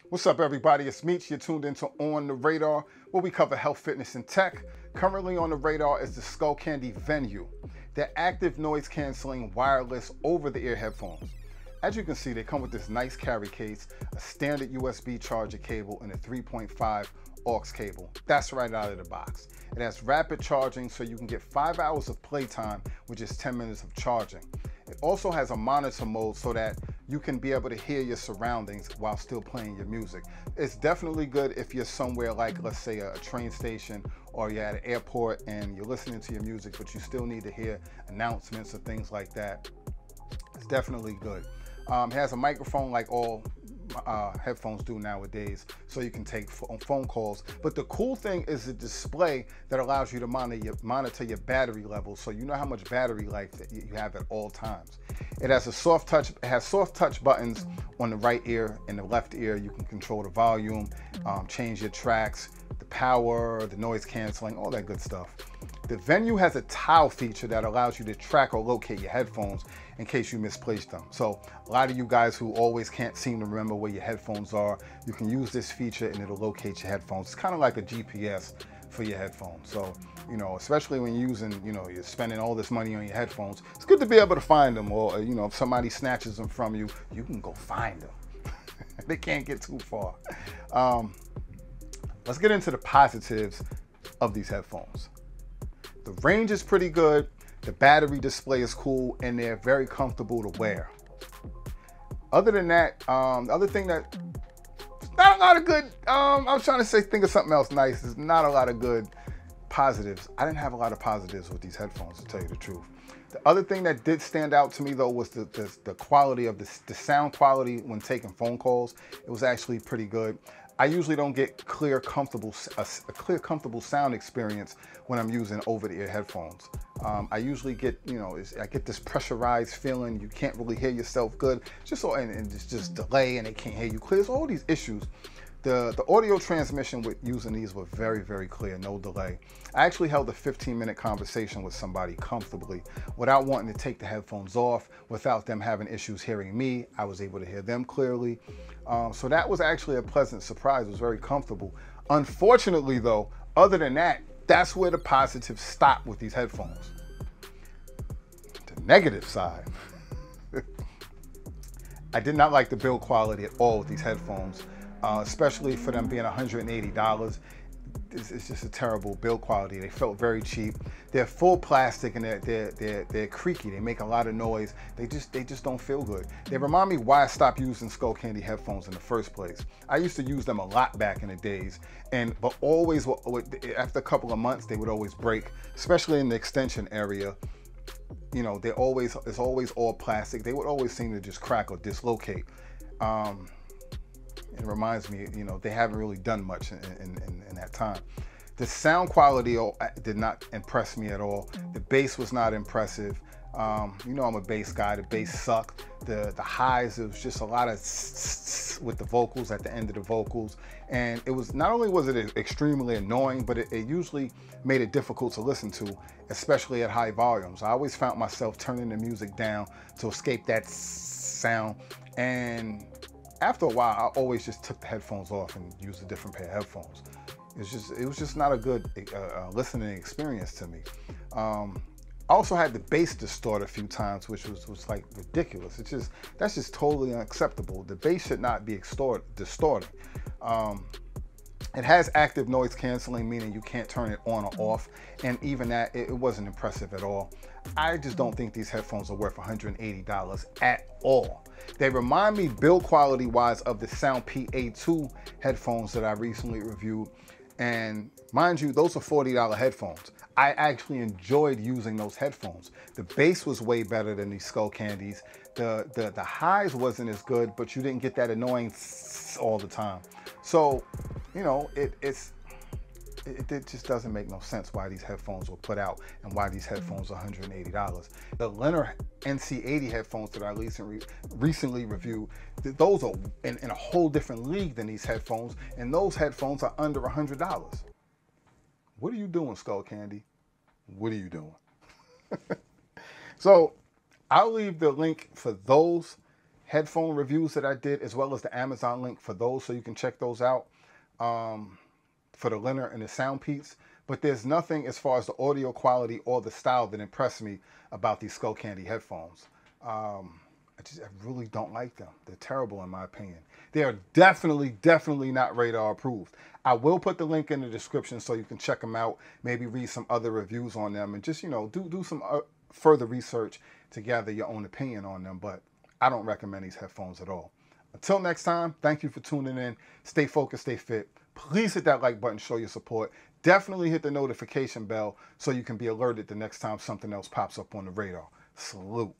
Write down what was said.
What's up, everybody? It's Meech. You're tuned into On the Radar, where we cover health, fitness, and tech. Currently on the radar is the Skullcandy Venue. They're active noise canceling wireless over-the-ear headphones. As you can see, they come with this nice carry case, a standard USB charger cable, and a 3.5 aux cable. That's right out of the box. It has rapid charging, so you can get 5 hours of playtime with just 10 minutes of charging. It also has a monitor mode so that you can be able to hear your surroundings while still playing your music. It's definitely good if you're somewhere like, let's say, a train station, or you're at an airport and you're listening to your music, but you still need to hear announcements or things like that. It's definitely good. It has a microphone like all headphones do nowadays, so you can take phone calls. But the cool thing is the display that allows you to monitor your battery levels, so you know how much battery life that you have at all times. It has soft touch buttons on the right ear and the left ear. You can control the volume, change your tracks, the power, the noise canceling, all that good stuff. The Venue has a tile feature that allows you to track or locate your headphones in case you misplaced them. So a lot of you guys who always can't seem to remember where your headphones are, you can use this feature and it'll locate your headphones. It's kind of like a GPS for your headphones. So, especially when you're using, you're spending all this money on your headphones, it's good to be able to find them, or, if somebody snatches them from you, you can go find them. They can't get too far. Let's get into the positives of these headphones. The range is pretty good, the battery display is cool, and they're very comfortable to wear. Other than that, the other thing that, not a lot of good, I was trying to think of something else nice. There's not a lot of good positives. I didn't have a lot of positives with these headphones, to tell you the truth. The other thing that did stand out to me, though, was the quality of the sound quality when taking phone calls. It was actually pretty good. I usually don't get a clear, comfortable sound experience when I'm using over-the-ear headphones. I usually get, I get this pressurized feeling. You can't really hear yourself good, and it's just delay, and they can't hear you clear. There's all these issues. The audio transmission with using these were very, very clear, no delay. I actually held a 15-minute conversation with somebody comfortably without wanting to take the headphones off, without them having issues hearing me. I was able to hear them clearly. So that was actually a pleasant surprise. It was very comfortable. Unfortunately, though, other than that, that's where the positives stop with these headphones. The negative side. I did not like the build quality at all with these headphones. Especially for them being $180. It's just a terrible build quality. They felt very cheap. They're full plastic and they're creaky. They make a lot of noise. They just don't feel good. They remind me why I stopped using Skullcandy headphones in the first place. I used to use them a lot back in the days, but always after a couple of months they would always break, especially in the extension area. It's always all plastic. They would always seem to just crack or dislocate. It reminds me, they haven't really done much in that time. The sound quality did not impress me at all. The bass was not impressive. I'm a bass guy. The bass sucked. The highs, it was just a lot of with the vocals at the end of the vocals. And it was, not only was it extremely annoying, but it usually made it difficult to listen to, especially at high volumes. I always found myself turning the music down to escape that sound. And after a while, I always just took the headphones off and used a different pair of headphones. It was just not a good listening experience to me. I also had the bass distort a few times, which was like ridiculous. That's just totally unacceptable. The bass should not be distorting. It has active noise canceling, meaning you can't turn it on or off, and even that, it wasn't impressive at all. I just don't think these headphones are worth $180 at all. They remind me build quality wise of the Sound PA2 headphones that I recently reviewed, and mind you, those are $40 headphones. I actually enjoyed using those headphones. The bass was way better than these Skullcandies. The highs wasn't as good, but you didn't get that annoying all the time. So, it just doesn't make no sense why these headphones were put out and why these headphones are $180. The Leonard NC80 headphones that I recently reviewed, those are in a whole different league than these headphones, and those headphones are under $100. What are you doing, Skullcandy? What are you doing? So I'll leave the link for those headphone reviews that I did, as well as the Amazon link for those, so you can check those out, for the Leonard and the Soundpeats. But there's nothing as far as the audio quality or the style that impressed me about these Skullcandy headphones. I really don't like them. They're terrible in my opinion. They are definitely not radar approved. I will put the link in the description so you can check them out, maybe read some other reviews on them, and just, you know, do some further research to gather your own opinion on them. But I don't recommend these headphones at all. Until next time, thank you for tuning in. Stay focused, stay fit. Please hit that like button, show your support. Definitely hit the notification bell so you can be alerted the next time something else pops up on the radar. Salute.